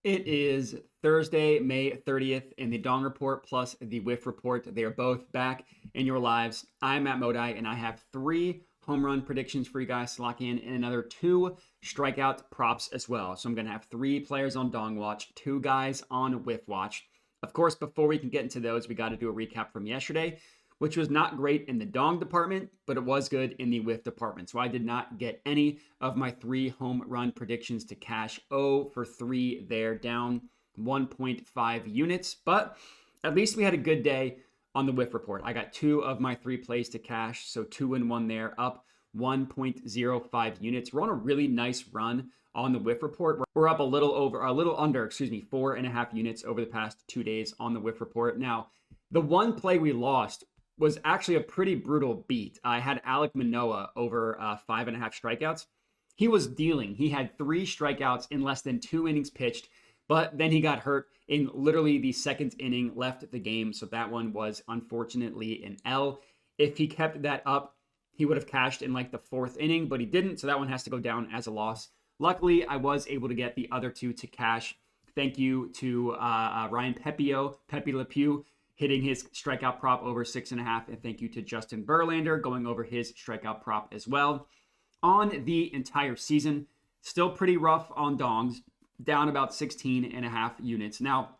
It is Thursday, May 30th, and the Dong Report plus the Whiff Report. They are both back in your lives. I'm Matt Modi, and I have 3 home run predictions for you guys to lock in, and another 2 strikeout props as well. So I'm going to have 3 players on Dong Watch, 2 guys on Whiff Watch. Of course, before we can get into those, we got to do a recap from yesterday, which was not great in the Dong department, but it was good in the Whiff department. So I did not get any of my 3 home run predictions to cash. 0 for 3 there, down 1.5 units. But at least we had a good day on the Whiff report. I got 2 of my 3 plays to cash, so 2 and 1 there, up 1.05 units. We're on a really nice run on the Whiff report. We're up a little under 4.5 units over the past 2 days on the Whiff report. Now, the one play we lost was actually a pretty brutal beat. I had Alek Manoah over 5.5 strikeouts. He was dealing. He had 3 strikeouts in less than 2 innings pitched, but then he got hurt in literally the 2nd inning, left the game. So that one was unfortunately an L. If he kept that up, he would have cashed in like the 4th inning, but he didn't. So that one has to go down as a loss. Luckily, I was able to get the other 2 to cash. Thank you to Ryan Pepe Le Pew, hitting his strikeout prop over 6.5. And thank you to Justin Verlander going over his strikeout prop as well. On the entire season, still pretty rough on Dongs, down about 16.5 units. Now,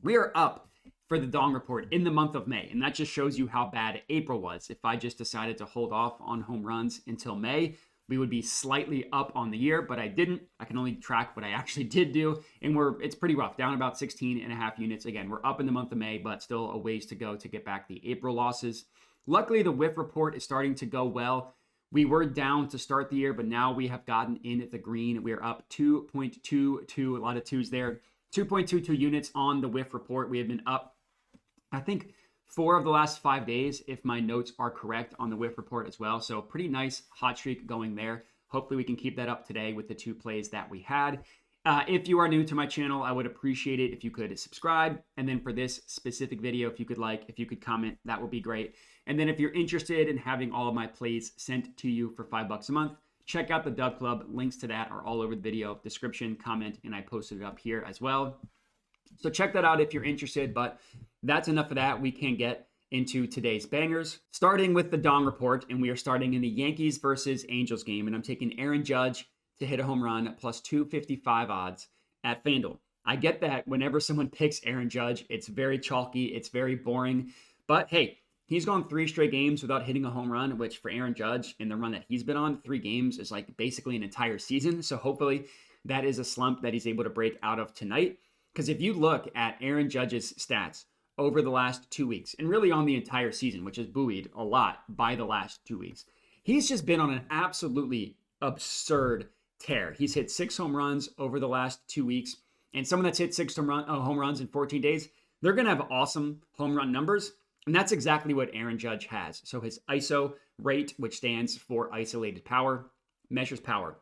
we are up for the Dong report in the month of May, and that just shows you how bad April was. If I just decided to hold off on home runs until May, we would be slightly up on the year, but I didn't. I can only track what I actually did do, and it's pretty rough, down about 16.5 units. Again, we're up in the month of May, but still a ways to go to get back the April losses. Luckily, the Whiff report is starting to go well. We were down to start the year, but now we have gotten in at the green. We are up 2.22, a lot of 2s there, 2.22 units on the Whiff report. We have been up, I think, 4 of the last 5 days, if my notes are correct, on the Whiff report as well. So pretty nice hot streak going there. Hopefully we can keep that up today with the 2 plays that we had. If you are new to my channel, I would appreciate it if you could subscribe. And then for this specific video, if you could comment, that would be great. And then if you're interested in having all of my plays sent to you for $5 a month, check out the Dub Club. Links to that are all over the video description, comment, and I posted it up here as well. So check that out if you're interested, but that's enough of that. We can get into today's bangers, starting with the Dong report, and we are starting in the Yankees versus Angels game, and I'm taking Aaron Judge to hit a home run at plus 255 odds at FanDuel. I get that whenever someone picks Aaron Judge, it's very chalky, it's very boring, but hey, he's gone 3 straight games without hitting a home run, which for Aaron Judge, in the run that he's been on, 3 games is like basically an entire season. So hopefully that is a slump that he's able to break out of tonight. Because if you look at Aaron Judge's stats over the last 2 weeks, and really on the entire season, which is buoyed a lot by the last 2 weeks, he's just been on an absolutely absurd tear. He's hit 6 home runs over the last 2 weeks, and someone that's hit 6 home runs in 14 days, they're going to have awesome home run numbers, and that's exactly what Aaron Judge has. So his ISO rate, which stands for isolated power, measures power.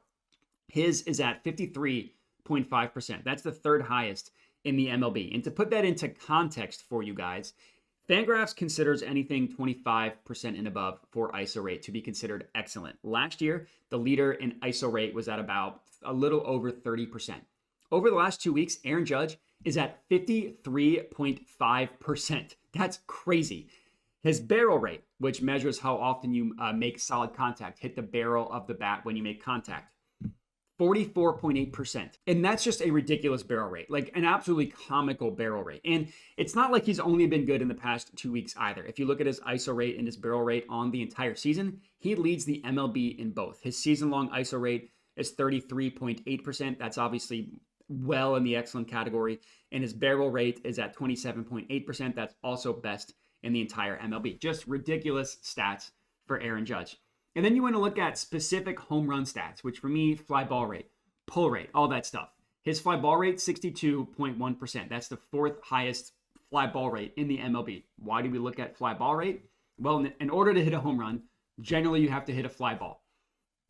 His is at 53.5%. That's the 3rd highest in the MLB. And to put that into context for you guys, Fangraphs considers anything 25% and above for ISO rate to be considered excellent. Last year, the leader in ISO rate was at about a little over 30%. Over the last 2 weeks, Aaron Judge is at 53.5%. That's crazy. His barrel rate, which measures how often you make solid contact, hit the barrel of the bat when you make contact, 44.8%. And that's just a ridiculous barrel rate, like an absolutely comical barrel rate. And it's not like he's only been good in the past 2 weeks either. If you look at his ISO rate and his barrel rate on the entire season, he leads the MLB in both. His season-long ISO rate is 33.8%. That's obviously well in the excellent category. And his barrel rate is at 27.8%. That's also best in the entire MLB. Just ridiculous stats for Aaron Judge. And then you want to look at specific home run stats, which for me, fly ball rate, pull rate, all that stuff. His fly ball rate, 62.1%. That's the 4th highest fly ball rate in the MLB. Why do we look at fly ball rate? Well, in order to hit a home run, generally you have to hit a fly ball.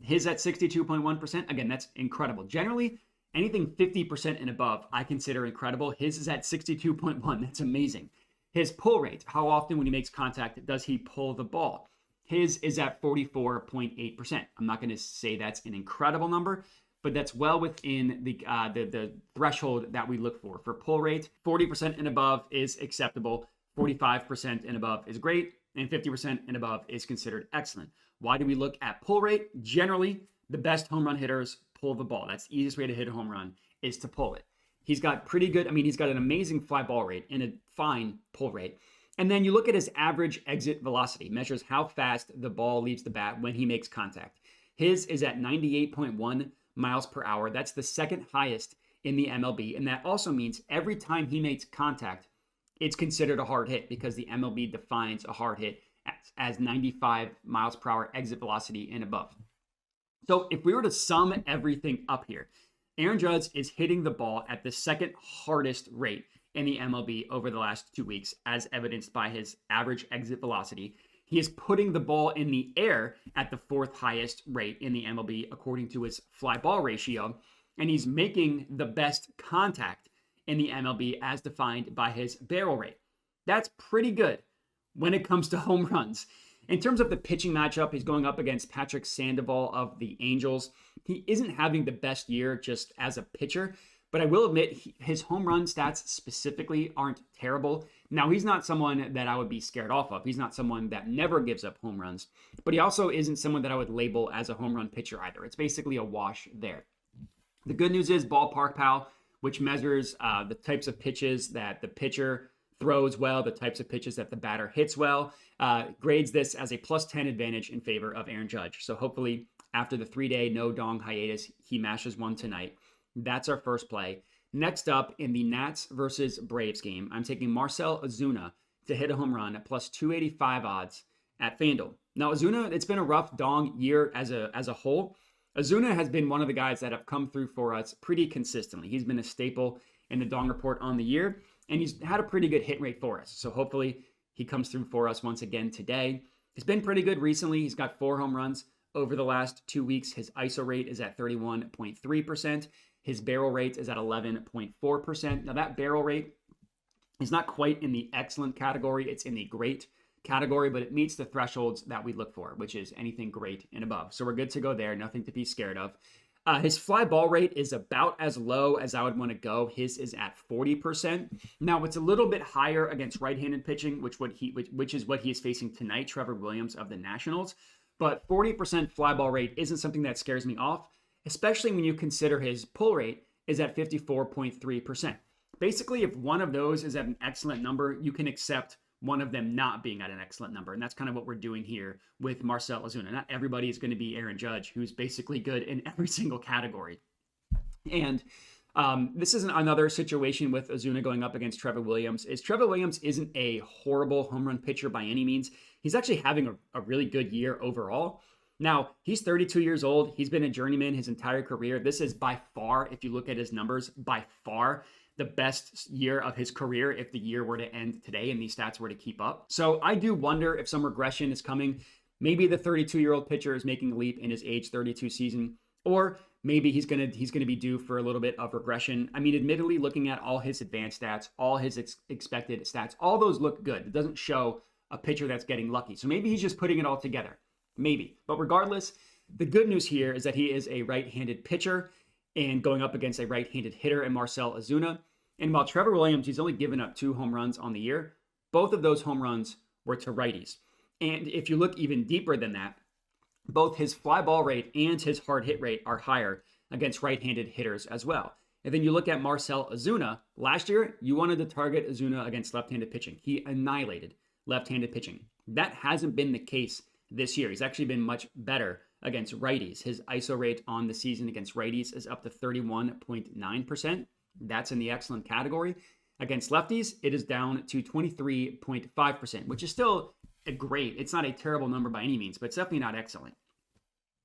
His at 62.1%, again, that's incredible. Generally, anything 50% and above, I consider incredible. His is at 62.1. That's amazing. His pull rate, how often when he makes contact does he pull the ball? His is at 44.8%. I'm not going to say that's an incredible number, but that's well within the threshold that we look for. For pull rate, 40% and above is acceptable, 45% and above is great, and 50% and above is considered excellent. Why do we look at pull rate? Generally, the best home run hitters pull the ball. That's the easiest way to hit a home run, is to pull it. He's got pretty good, he's got an amazing fly ball rate and a fine pull rate. And then you look at his average exit velocity, measures how fast the ball leaves the bat when he makes contact. His is at 98.1 miles per hour. That's the second highest in the MLB. And that also means every time he makes contact, it's considered a hard hit because the MLB defines a hard hit as 95 miles per hour exit velocity and above. So if we were to sum everything up here, Aaron Judge is hitting the ball at the second hardest rate in the MLB over the last 2 weeks, as evidenced by his average exit velocity. He is putting the ball in the air at the fourth highest rate in the MLB, according to his fly ball ratio. And he's making the best contact in the MLB as defined by his barrel rate. That's pretty good when it comes to home runs. In terms of the pitching matchup, he's going up against Patrick Sandoval of the Angels. He isn't having the best year just as a pitcher, but I will admit his home run stats specifically aren't terrible. Now, he's not someone that I would be scared off of. He's not someone that never gives up home runs, but he also isn't someone that I would label as a home run pitcher either. It's basically a wash there. The good news is Ballpark Pal, which measures the types of pitches that the pitcher throws well, the types of pitches that the batter hits well, grades this as a +10 advantage in favor of Aaron Judge. So hopefully after the 3-day no dong hiatus, he mashes one tonight. That's our first play. Next up, in the Nats versus Braves game, I'm taking Marcell Ozuna to hit a home run at +285 odds at FanDuel. Now, Ozuna, it's been a rough dong year as a whole. Ozuna has been one of the guys that have come through for us pretty consistently. He's been a staple in the dong report on the year, and he's had a pretty good hit rate for us. So hopefully he comes through for us once again today. He's been pretty good recently. He's got 4 home runs over the last 2 weeks. His ISO rate is at 31.3%. His barrel rate is at 11.4%. Now that barrel rate is not quite in the excellent category. It's in the great category, but it meets the thresholds that we look for, which is anything great and above. So we're good to go there. Nothing to be scared of. His fly ball rate is about as low as I would want to go. His is at 40%. Now it's a little bit higher against right-handed pitching, which is what he is facing tonight, Trevor Williams of the Nationals. But 40% fly ball rate isn't something that scares me off, especially when you consider his pull rate is at 54.3%. Basically, if one of those is at an excellent number, you can accept one of them not being at an excellent number. And that's kind of what we're doing here with Marcell Ozuna. Not everybody is going to be Aaron Judge, who's basically good in every single category. And this is another situation with Ozuna going up against Trevor Williams. Trevor Williams isn't a horrible home run pitcher by any means. He's actually having a really good year overall. Now, he's 32 years old. He's been a journeyman his entire career. This is by far, if you look at his numbers, by far the best year of his career if the year were to end today and these stats were to keep up. So I do wonder if some regression is coming. Maybe the 32-year-old pitcher is making a leap in his age 32 season, or maybe he's gonna be due for a little bit of regression. I mean, admittedly, looking at all his advanced stats, all his expected stats, all those look good. It doesn't show a pitcher that's getting lucky. So maybe he's just putting it all together. Maybe. But regardless, the good news here is that he is a right-handed pitcher and going up against a right-handed hitter in Marcell Ozuna. And while Trevor Williams, he's only given up 2 home runs on the year, both of those home runs were to righties. And if you look even deeper than that, both his fly ball rate and his hard hit rate are higher against right-handed hitters as well. And then you look at Marcell Ozuna. Last year, you wanted to target Ozuna against left-handed pitching. He annihilated left-handed pitching. That hasn't been the case this year. He's actually been much better against righties. His ISO rate on the season against righties is up to 31.9%. That's in the excellent category. Against lefties, it is down to 23.5%, which is still great. It's not a terrible number by any means, but it's definitely not excellent.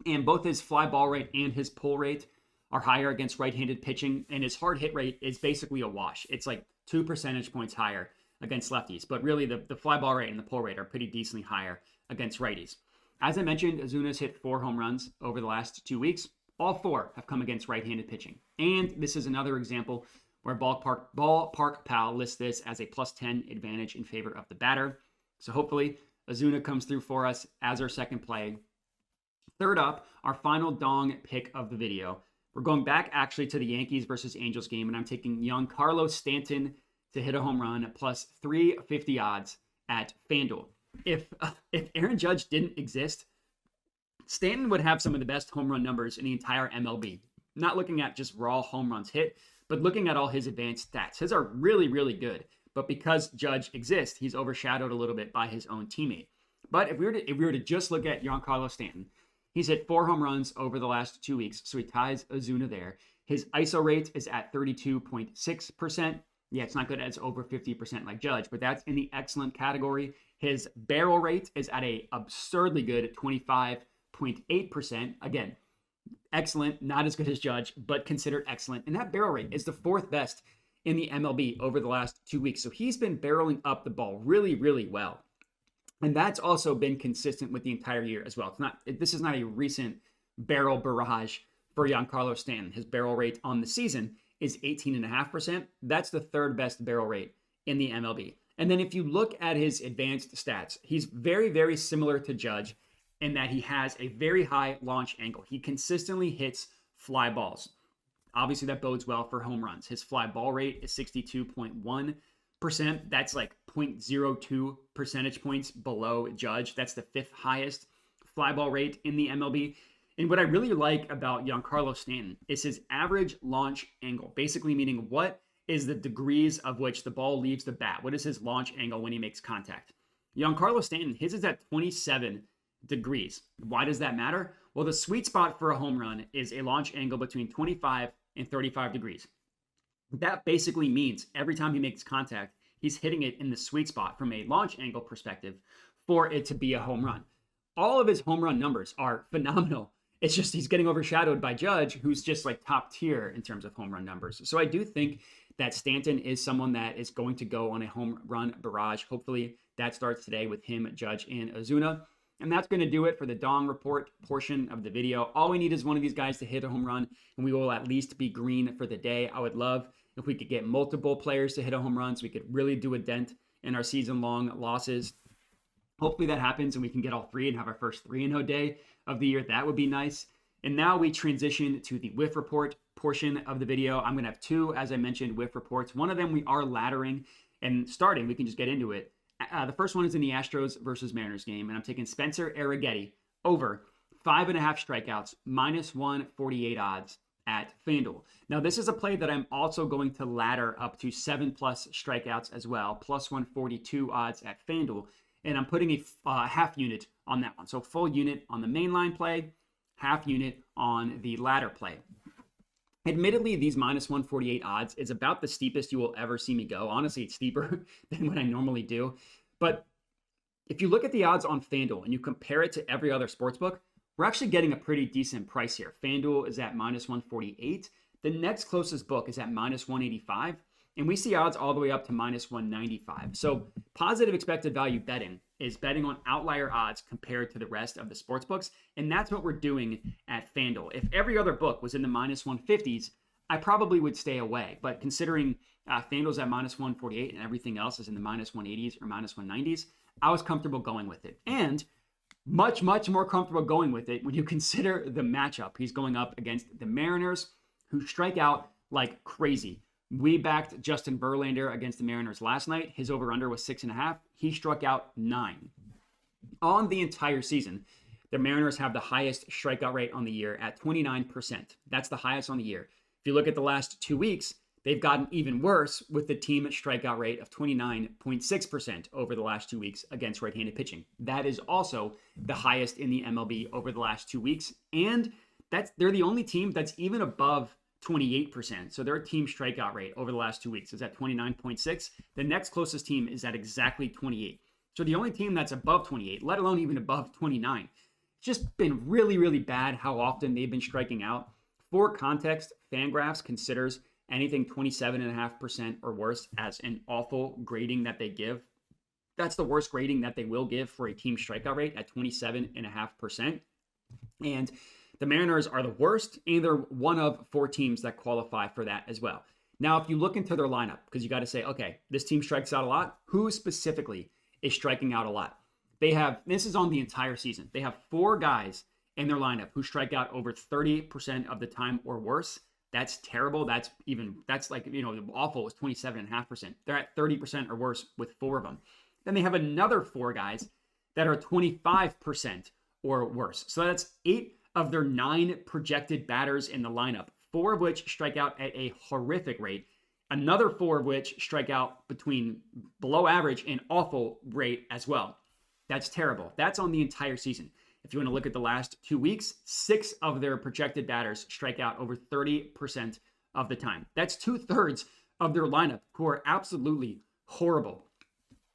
And both his fly ball rate and his pull rate are higher against right-handed pitching, and his hard hit rate is basically a wash. It's like 2 percentage points higher against lefties, but really the fly ball rate and the pull rate are pretty decently higher against righties. As I mentioned, Ozuna's hit 4 home runs over the last 2 weeks. All 4 have come against right-handed pitching. And this is another example where Ballpark Pal lists this as a +10 advantage in favor of the batter. So hopefully Ozuna comes through for us as our second play. Third up, our final dong pick of the video. We're going back actually to the Yankees versus Angels game, and I'm taking Giancarlo Stanton to hit a home run plus 350 odds at FanDuel. If Aaron Judge didn't exist, Stanton would have some of the best home run numbers in the entire MLB. Not looking at just raw home runs hit, but looking at all his advanced stats. His are really, really good. But because Judge exists, he's overshadowed a little bit by his own teammate. But if we were to just look at Giancarlo Stanton, he's hit 4 home runs over the last 2 weeks, so he ties Ozuna there. His ISO rate is at 32.6%. Yeah, it's not good as over 50% like Judge, but that's in the excellent category. His barrel rate is at a absurdly good 25.8%. Again, excellent, not as good as Judge, but considered excellent. And that barrel rate is the 4th best in the MLB over the last 2 weeks. So he's been barreling up the ball really, really well. And that's also been consistent with the entire year as well. This is not a recent barrel barrage for Giancarlo Stanton. His barrel rate on the season is 18.5%. That's the 3rd best barrel rate in the MLB. And then if you look at his advanced stats, he's very, very similar to Judge in that he has a very high launch angle. He consistently hits fly balls. Obviously, that bodes well for home runs. His fly ball rate is 62.1%. That's like 0.02 percentage points below Judge. That's the 5th highest fly ball rate in the MLB. And what I really like about Giancarlo Stanton is his average launch angle, basically meaning what is the degrees of which the ball leaves the bat? What is his launch angle when he makes contact? Giancarlo Stanton, his is at 27 degrees. Why does that matter? Well, the sweet spot for a home run is a launch angle between 25 and 35 degrees. That basically means every time he makes contact, he's hitting it in the sweet spot from a launch angle perspective for it to be a home run. All of his home run numbers are phenomenal. It's just he's getting overshadowed by Judge, who's just like top tier in terms of home run numbers. So I do think that Stanton is someone that is going to go on a home run barrage. Hopefully that starts today with him, Judge, and Ozuna. And that's going to do it for the Dong Report portion of the video. All we need is one of these guys to hit a home run, and we will at least be green for the day. I would love if we could get multiple players to hit a home run so we could really do a dent in our season-long losses. Hopefully that happens and we can get all 3 and have our first 3-0 day of the year. That would be nice. And now we transition to the whiff report portion of the video. I'm going to have 2, as I mentioned, whiff reports. One of them we are laddering and starting. We can just get into it. The first one is in the Astros versus Mariners game, and I'm taking Spencer Arrighetti over 5.5 strikeouts, minus 148 odds at FanDuel. Now, this is a play that I'm also going to ladder up to 7+ strikeouts as well, plus 142 odds at FanDuel, and I'm putting a half unit on that one. So full unit on the mainline play, half unit on the ladder play. Admittedly, these minus 148 odds is about the steepest you will ever see me go. Honestly, it's steeper than what I normally do. But if you look at the odds on FanDuel and you compare it to every other sportsbook, we're actually getting a pretty decent price here. FanDuel is at minus 148. The next closest book is at minus 185. And we see odds all the way up to minus 195. So positive expected value betting is betting on outlier odds compared to the rest of the sports books. And that's what we're doing at FanDuel. If every other book was in the minus 150s, I probably would stay away. But considering FanDuel's at minus 148 and everything else is in the minus 180s or minus 190s, I was comfortable going with it. And much, much more comfortable going with it when you consider the matchup. He's going up against the Mariners, who strike out like crazy. We backed Justin Verlander against the Mariners last night. His over-under was 6.5. He struck out 9. On the entire season, the Mariners have the highest strikeout rate on the year at 29%. That's the highest on the year. If you look at the last 2 weeks, they've gotten even worse with the team strikeout rate of 29.6% over the last 2 weeks against right-handed pitching. That is also the highest in the MLB over the last 2 weeks. And they're the only team that's even above 28%. So their team strikeout rate over the last 2 weeks is at 29.6. The next closest team is at exactly 28. So the only team that's above 28, let alone even above 29, it's just been really, really bad how often they've been striking out. For context, Fangraphs considers anything 27.5% or worse as an awful grading that they give. That's the worst grading that they will give for a team strikeout rate at 27.5%. And the Mariners are the worst, and they're one of 4 teams that qualify for that as well. Now, if you look into their lineup, because you got to say, okay, this team strikes out a lot. Who specifically is striking out a lot? This is on the entire season. They have 4 guys in their lineup who strike out over 30% of the time or worse. That's terrible. That's like, awful was 27.5%. They're at 30% or worse with 4 of them. Then they have another 4 guys that are 25% or worse. So that's 8 of their 9 projected batters in the lineup, 4 of which strike out at a horrific rate. Another 4 of which strike out between below average and awful rate as well. That's terrible. That's on the entire season. If you want to look at the last 2 weeks, 6 of their projected batters strike out over 30% of the time. That's 2/3 of their lineup who are absolutely horrible.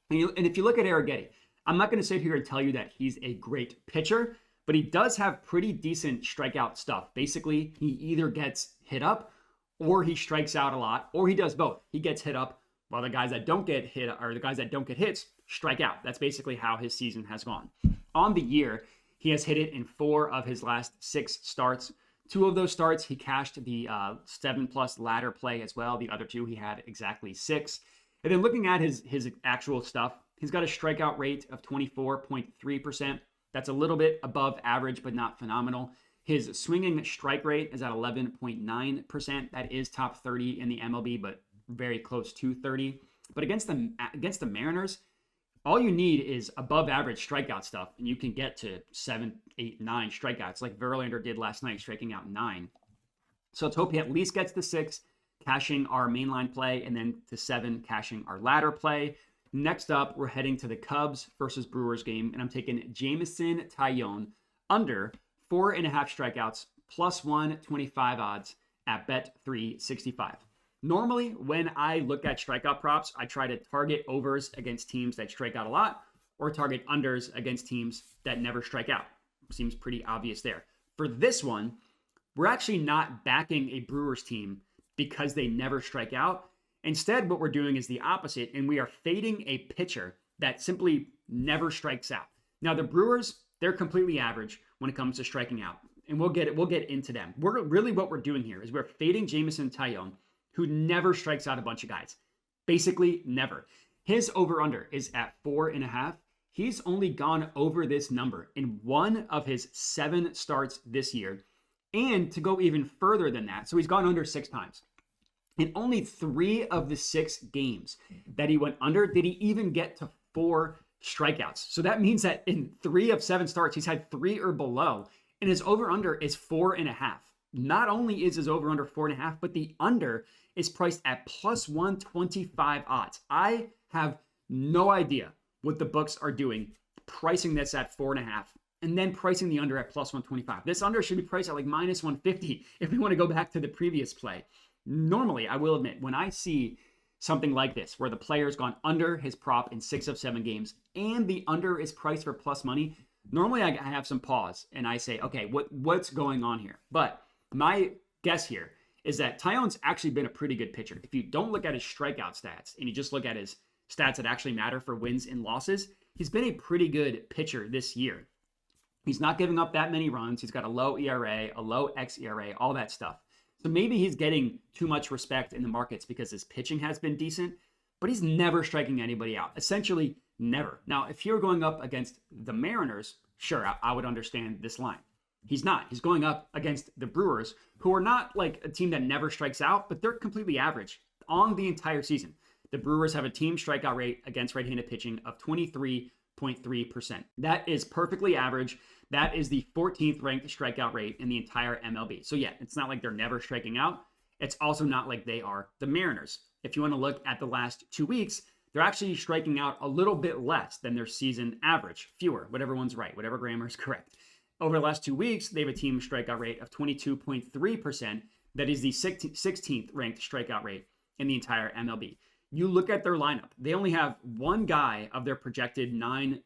And if you look at Arrighetti, I'm not going to sit here and tell you that he's a great pitcher, but he does have pretty decent strikeout stuff. Basically, he either gets hit up or he strikes out a lot, or he does both. He gets hit up while the guys that don't get hit, or the guys that don't get hits, strike out. That's basically how his season has gone. On the year, he has hit it in 4 of his last 6 starts. 2 of those starts, he cashed the 7+ ladder play as well. The other 2, he had exactly 6. And then looking at his actual stuff, he's got a strikeout rate of 24.3%. That's a little bit above average, but not phenomenal. His swinging strike rate is at 11.9%. That is top 30 in the MLB, but very close to 30. But against the Mariners, all you need is above average strikeout stuff, and you can get to 7, 8, 9 strikeouts, like Verlander did last night, striking out 9. So let's hope he at least gets to 6, cashing our mainline play, and then to 7, cashing our ladder play. Next up, we're heading to the Cubs versus Brewers game, and I'm taking Jameson Taillon under 4.5 strikeouts, plus 125 odds at bet365. Normally, when I look at strikeout props, I try to target overs against teams that strike out a lot or target unders against teams that never strike out. Seems pretty obvious there. For this one, we're actually not backing a Brewers team because they never strike out. Instead, what we're doing is the opposite, and we are fading a pitcher that simply never strikes out. Now, the Brewers, they're completely average when it comes to striking out, and we'll get into them. What we're doing here is we're fading Jameson Taillon, who never strikes out a bunch of guys. Basically, never. His over-under is at 4.5. He's only gone over this number in 1 of his 7 starts this year. And to go even further than that, so he's gone under 6 times. In only 3 of the 6 games that he went under, did he even get to 4 strikeouts. So that means that in 3 of 7 starts, he's had 3 or below, and his over-under is 4.5. Not only is his over-under 4.5, but the under is priced at plus 125 odds. I have no idea what the books are doing, pricing this at 4.5, and then pricing the under at plus 125. This under should be priced at like minus 150 if we want to go back to the previous play. Normally, I will admit, when I see something like this, where the player's gone under his prop in 6 of 7 games, and the under is priced for plus money, normally I have some pause, and I say, okay, what's going on here? But my guess here is that Taillon's actually been a pretty good pitcher. If you don't look at his strikeout stats, and you just look at his stats that actually matter for wins and losses, he's been a pretty good pitcher this year. He's not giving up that many runs. He's got a low ERA, a low xERA, all that stuff. So maybe he's getting too much respect in the markets because his pitching has been decent, but he's never striking anybody out. Essentially, never. Now, if you're going up against the Mariners, sure, I would understand this line. He's not. He's going up against the Brewers, who are not like a team that never strikes out, but they're completely average on the entire season. The Brewers have a team strikeout rate against right-handed pitching of 23.3%. That is perfectly average. That is the 14th ranked strikeout rate in the entire MLB. So yeah, it's not like they're never striking out. It's also not like they are the Mariners. If you want to look at the last 2 weeks, they're actually striking out a little bit less than their season average. Fewer, whatever one's right, whatever grammar is correct. Over the last 2 weeks, they have a team strikeout rate of 22.3%. That is the 16th ranked strikeout rate in the entire MLB. You look at their lineup. They only have one guy of their projected 1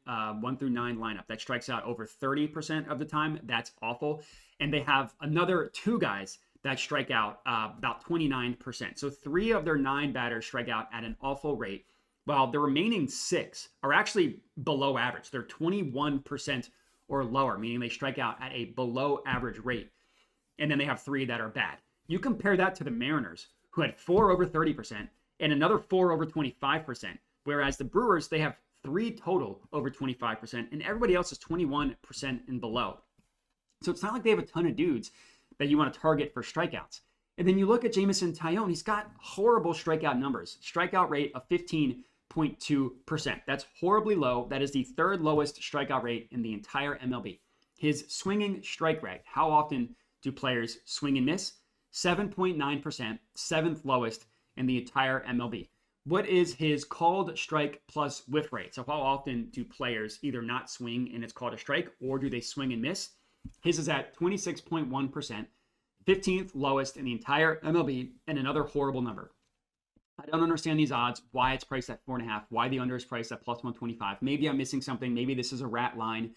through 9 lineup that strikes out over 30% of the time. That's awful. And they have another 2 guys that strike out about 29%. So 3 of their 9 batters strike out at an awful rate, while the remaining 6 are actually below average. They're 21% or lower, meaning they strike out at a below average rate. And then they have 3 that are bad. You compare that to the Mariners, who had 4 over 30%, and another 4 over 25%, whereas the Brewers, they have 3 total over 25%, and everybody else is 21% and below. So it's not like they have a ton of dudes that you want to target for strikeouts. And then you look at Jameson Taillon, he's got horrible strikeout numbers. Strikeout rate of 15.2%. That's horribly low. That is the third lowest strikeout rate in the entire MLB. His swinging strike rate, how often do players swing and miss? 7.9%, seventh lowest in the entire MLB. What is his called strike plus whiff rate? So how often do players either not swing and it's called a strike, or do they swing and miss? His is at 26.1%, 15th lowest in the entire MLB, and another horrible number. I don't understand these odds, why it's priced at 4.5, why the under is priced at plus 125. Maybe I'm missing something. Maybe this is a rat line,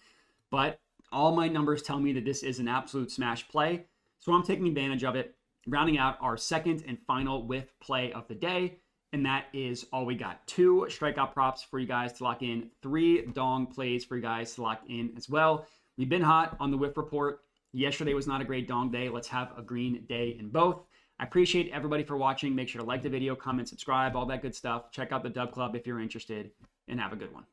but all my numbers tell me that this is an absolute smash play. So I'm taking advantage of it, rounding out our second and final whiff play of the day. And that is all we got. 2 strikeout props for you guys to lock in, 3 dong plays for you guys to lock in as well. We've been hot on the whiff report. Yesterday was not a great dong day. Let's have a green day in both. I appreciate everybody for watching. Make sure to like the video, comment, subscribe, all that good stuff. Check out the Dub Club if you're interested, and have a good one.